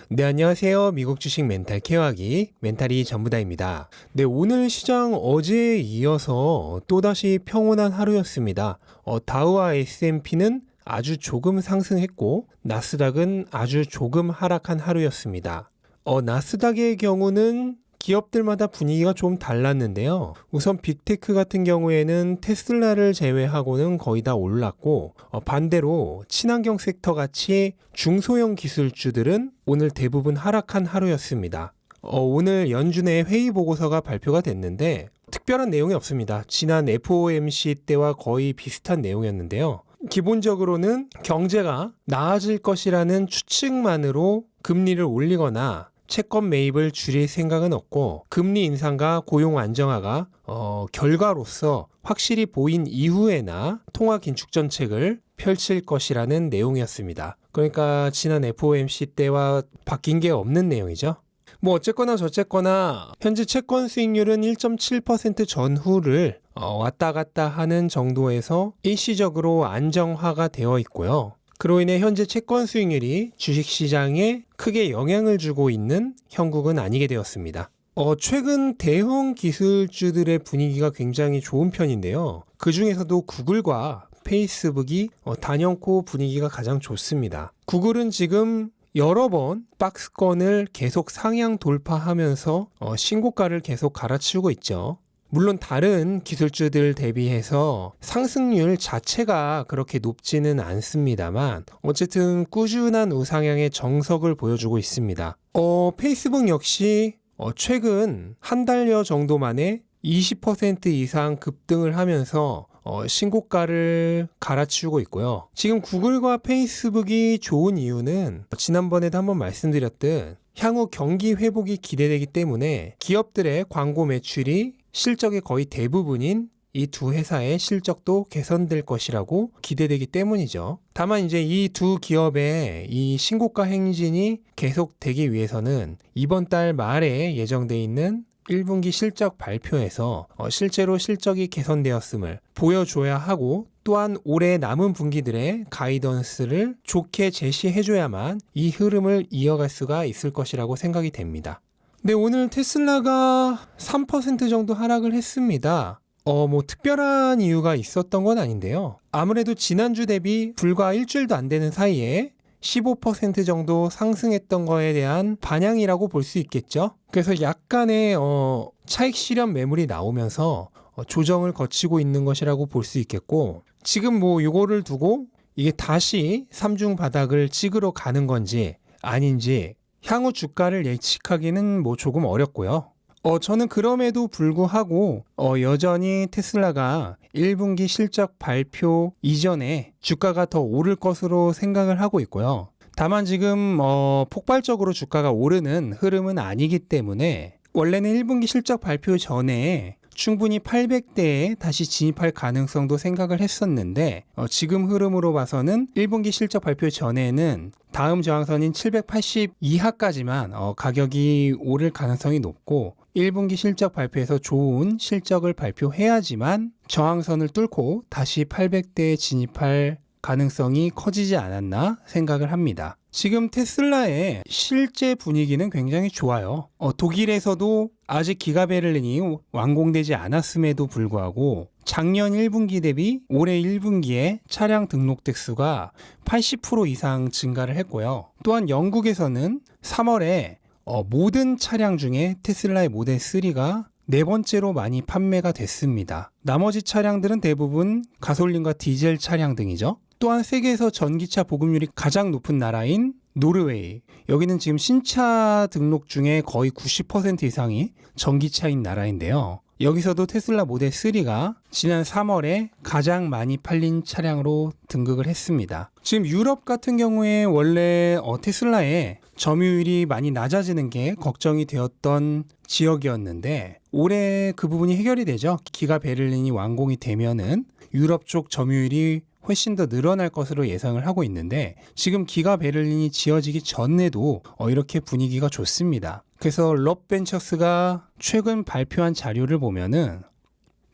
네, 안녕하세요. 미국 주식 멘탈 케어하기 멘탈이 전부다입니다. 네, 오늘 시장 어제에 이어서 또다시 평온한 하루였습니다. 다우와 S&P는 아주 조금 상승했고 나스닥은 아주 조금 하락한 하루였습니다. 나스닥의 경우는 기업들마다 분위기가 좀 달랐는데요. 우선 빅테크 같은 경우에는 테슬라를 제외하고는 거의 다 올랐고 반대로 친환경 섹터 같이 중소형 기술주들은 오늘 대부분 하락한 하루였습니다. 오늘 연준의 회의 보고서가 발표가 됐는데 특별한 내용이 없습니다. 지난 FOMC 때와 거의 비슷한 내용이었는데요. 기본적으로는 경제가 나아질 것이라는 추측만으로 금리를 올리거나 채권 매입을 줄일 생각은 없고 금리 인상과 고용 안정화가 결과로서 확실히 보인 이후에나 통화 긴축 정책을 펼칠 것이라는 내용이었습니다. 그러니까 지난 FOMC 때와 바뀐 게 없는 내용이죠. 뭐 어쨌거나 저쨌거나 현재 채권 수익률은 1.7% 전후를 왔다 갔다 하는 정도에서 일시적으로 안정화가 되어 있고요. 그로 인해 현재 채권 수익률이 주식시장에 크게 영향을 주고 있는 형국은 아니게 되었습니다. 최근 대형 기술주들의 분위기가 굉장히 좋은 편인데요. 그 중에서도 구글과 페이스북이 단연코 분위기가 가장 좋습니다. 구글은 지금 여러 번 박스권을 계속 상향 돌파하면서 신고가를 계속 갈아치우고 있죠. 물론 다른 기술주들 대비해서 상승률 자체가 그렇게 높지는 않습니다만 어쨌든 꾸준한 우상향의 정석을 보여주고 있습니다. 페이스북 역시 최근 한 달여 정도 만에 20% 이상 급등을 하면서 신고가를 갈아치우고 있고요. 지금 구글과 페이스북이 좋은 이유는 지난번에도 한번 말씀드렸듯 향후 경기 회복이 기대되기 때문에 기업들의 광고 매출이 실적의 거의 대부분인 이 두 회사의 실적도 개선될 것이라고 기대되기 때문이죠. 다만 이제 이 두 기업의 이 신고가 행진이 계속되기 위해서는 이번 달 말에 예정돼 있는 1분기 실적 발표에서 실제로 실적이 개선되었음을 보여줘야 하고 또한 올해 남은 분기들의 가이던스를 좋게 제시해줘야만 이 흐름을 이어갈 수가 있을 것이라고 생각이 됩니다. 네, 오늘 테슬라가 3% 정도 하락을 했습니다. 뭐 특별한 이유가 있었던 건 아닌데요. 아무래도 지난주 대비 불과 일주일도 안 되는 사이에 15% 정도 상승했던 거에 대한 반향이라고 볼 수 있겠죠. 그래서 약간의 차익 실현 매물이 나오면서 조정을 거치고 있는 것이라고 볼 수 있겠고 지금 뭐 요거를 두고 이게 다시 삼중 바닥을 찍으러 가는 건지 아닌지 향후 주가를 예측하기는 뭐 조금 어렵고요. 저는 그럼에도 불구하고 여전히 테슬라가 1분기 실적 발표 이전에 주가가 더 오를 것으로 생각을 하고 있고요. 다만 지금 폭발적으로 주가가 오르는 흐름은 아니기 때문에 원래는 1분기 실적 발표 전에 충분히 800대에 다시 진입할 가능성도 생각을 했었는데 지금 흐름으로 봐서는 1분기 실적 발표 전에는 다음 저항선인 780 이하까지만 가격이 오를 가능성이 높고 1분기 실적 발표에서 좋은 실적을 발표해야지만 저항선을 뚫고 다시 800대에 진입할 가능성이 커지지 않았나 생각을 합니다. 지금 테슬라의 실제 분위기는 굉장히 좋아요. 독일에서도 아직 기가베를린이 완공되지 않았음에도 불구하고 작년 1분기 대비 올해 1분기에 차량 등록 대수가 80% 이상 증가를 했고요. 또한 영국에서는 3월에 모든 차량 중에 테슬라의 모델 3가 네 번째로 많이 판매가 됐습니다. 나머지 차량들은 대부분 가솔린과 디젤 차량 등이죠. 또한 세계에서 전기차 보급률이 가장 높은 나라인 노르웨이, 여기는 지금 신차 등록 중에 거의 90% 이상이 전기차인 나라인데요. 여기서도 테슬라 모델 3가 지난 3월에 가장 많이 팔린 차량으로 등극을 했습니다. 지금 유럽 같은 경우에 원래 테슬라의 점유율이 많이 낮아지는 게 걱정이 되었던 지역이었는데 올해 그 부분이 해결이 되죠. 기가 베를린이 완공이 되면은 유럽 쪽 점유율이 훨씬 더 늘어날 것으로 예상을 하고 있는데 지금 기가 베를린이 지어지기 전에도 이렇게 분위기가 좋습니다. 그래서 럽벤처스가 최근 발표한 자료를 보면은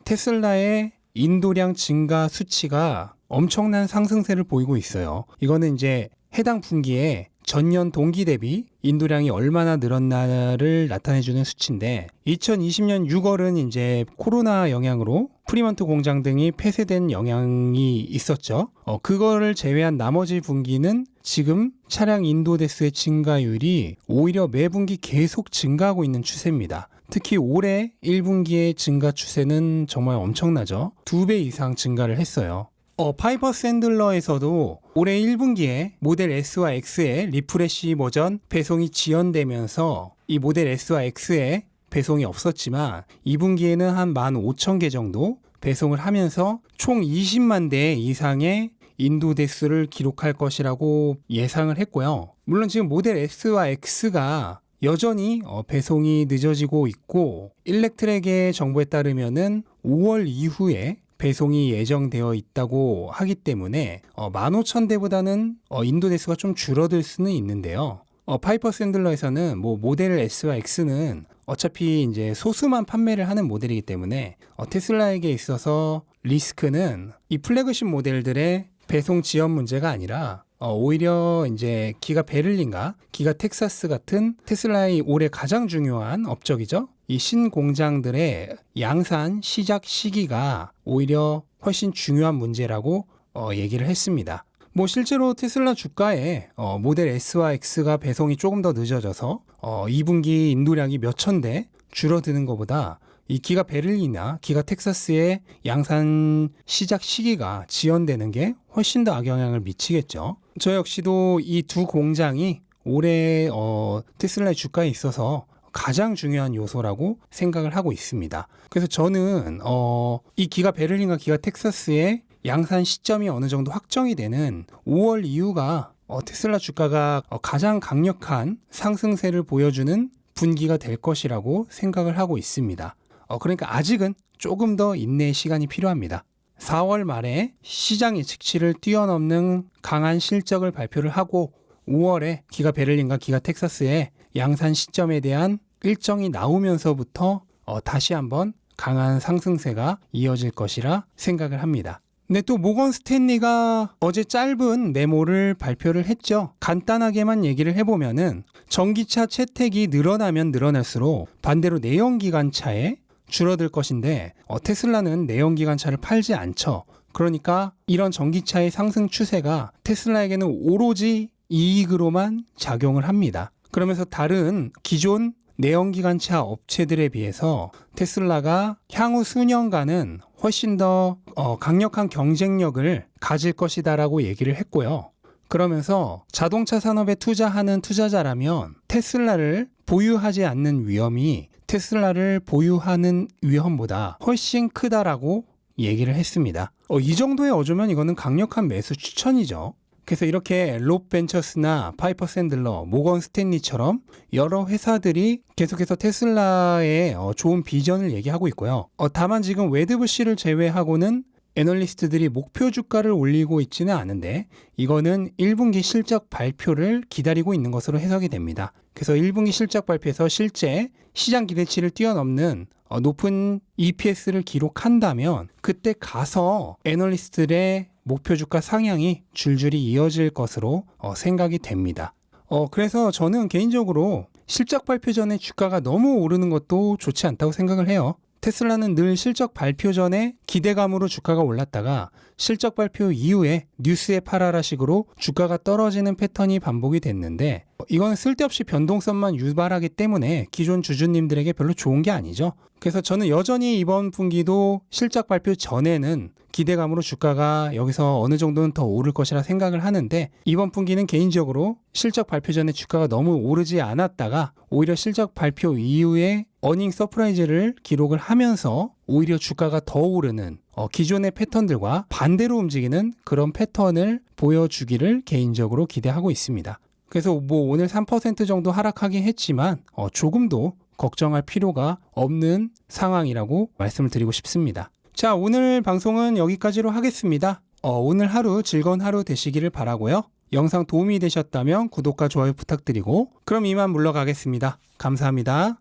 테슬라의 인도량 증가 수치가 엄청난 상승세를 보이고 있어요. 이거는 이제 해당 분기에 전년 동기 대비 인도량이 얼마나 늘었나를 나타내주는 수치인데 2020년 6월은 이제 코로나 영향으로 프리먼트 공장 등이 폐쇄된 영향이 있었죠. 그거를 제외한 나머지 분기는 지금 차량 인도 대수의 증가율이 오히려 매 분기 계속 증가하고 있는 추세입니다. 특히 올해 1분기의 증가 추세는 정말 엄청나죠. 2배 이상 증가를 했어요. 파이퍼 샌들러에서도 올해 1분기에 모델 S와 X의 리프레시 버전 배송이 지연되면서 이 모델 S와 X의 배송이 없었지만 2분기에는 한 15,000개 정도 배송을 하면서 총 20만 대 이상의 인도 대수를 기록할 것이라고 예상을 했고요. 물론 지금 모델 S와 X가 여전히 배송이 늦어지고 있고 일렉트랙의 정보에 따르면은 5월 이후에 배송이 예정되어 있다고 하기 때문에 15,000대보다는 인도 대수가 좀 줄어들 수는 있는데요. 파이퍼 샌들러에서는 뭐 모델 S와 X는 어차피 이제 소수만 판매를 하는 모델이기 때문에 테슬라에게 있어서 리스크는 이 플래그십 모델들의 배송 지연 문제가 아니라 오히려 이제 기가 베를린과 기가 텍사스 같은 테슬라의 올해 가장 중요한 업적이죠. 이 신공장들의 양산 시작 시기가 오히려 훨씬 중요한 문제라고 얘기를 했습니다. 뭐 실제로 테슬라 주가에 모델 S와 X가 배송이 조금 더 늦어져서 2분기 인도량이 몇천 대 줄어드는 것보다 이 기가 베를린이나 기가 텍사스의 양산 시작 시기가 지연되는 게 훨씬 더 악영향을 미치겠죠. 저 역시도 이 두 공장이 올해 테슬라의 주가에 있어서 가장 중요한 요소라고 생각을 하고 있습니다. 그래서 저는 이 기가 베를린과 기가 텍사스의 양산 시점이 어느 정도 확정이 되는 5월 이후가 테슬라 주가가 가장 강력한 상승세를 보여주는 분기가 될 것이라고 생각을 하고 있습니다. 그러니까 아직은 조금 더 인내의 시간이 필요합니다. 4월 말에 시장 예측치를 뛰어넘는 강한 실적을 발표를 하고 5월에 기가 베를린과 기가 텍사스의 양산 시점에 대한 일정이 나오면서부터 다시 한번 강한 상승세가 이어질 것이라 생각을 합니다. 근데 또 모건 스탠리가 어제 짧은 메모를 발표를 했죠. 간단하게만 얘기를 해보면은 전기차 채택이 늘어나면 늘어날수록 반대로 내연기관차에 줄어들 것인데 테슬라는 내연기관차를 팔지 않죠. 그러니까 이런 전기차의 상승 추세가 테슬라에게는 오로지 이익으로만 작용을 합니다. 그러면서 다른 기존 내연기관차 업체들에 비해서 테슬라가 향후 수년간은 훨씬 더 강력한 경쟁력을 가질 것이다라고 얘기를 했고요. 그러면서 자동차 산업에 투자하는 투자자라면 테슬라를 보유하지 않는 위험이 테슬라를 보유하는 위험보다 훨씬 크다라고 얘기를 했습니다. 이 정도의 어조면 이거는 강력한 매수 추천이죠. 그래서 이렇게 롭 벤처스나 파이퍼 샌들러, 모건 스탠리처럼 여러 회사들이 계속해서 테슬라의 좋은 비전을 얘기하고 있고요. 다만 지금 웨드부시를 제외하고는 애널리스트들이 목표 주가를 올리고 있지는 않은데 이거는 1분기 실적 발표를 기다리고 있는 것으로 해석이 됩니다. 그래서 1분기 실적 발표에서 실제 시장 기대치를 뛰어넘는 높은 EPS를 기록한다면 그때 가서 애널리스트들의 목표 주가 상향이 줄줄이 이어질 것으로 생각이 됩니다. 그래서 저는 개인적으로 실적 발표 전에 주가가 너무 오르는 것도 좋지 않다고 생각을 해요. 테슬라는 늘 실적 발표 전에 기대감으로 주가가 올랐다가 실적 발표 이후에 뉴스에 팔아라식으로 주가가 떨어지는 패턴이 반복이 됐는데 이건 쓸데없이 변동성만 유발하기 때문에 기존 주주님들에게 별로 좋은 게 아니죠. 그래서 저는 여전히 이번 분기도 실적 발표 전에는 기대감으로 주가가 여기서 어느 정도는 더 오를 것이라 생각을 하는데 이번 분기는 개인적으로 실적 발표 전에 주가가 너무 오르지 않았다가 오히려 실적 발표 이후에 어닝 서프라이즈를 기록을 하면서 오히려 주가가 더 오르는 기존의 패턴들과 반대로 움직이는 그런 패턴을 보여주기를 개인적으로 기대하고 있습니다. 그래서 뭐 오늘 3% 정도 하락하긴 했지만 조금도 걱정할 필요가 없는 상황이라고 말씀을 드리고 싶습니다. 자, 오늘 방송은 여기까지로 하겠습니다. 오늘 하루 즐거운 하루 되시기를 바라고요. 영상 도움이 되셨다면 구독과 좋아요 부탁드리고 그럼 이만 물러가겠습니다. 감사합니다.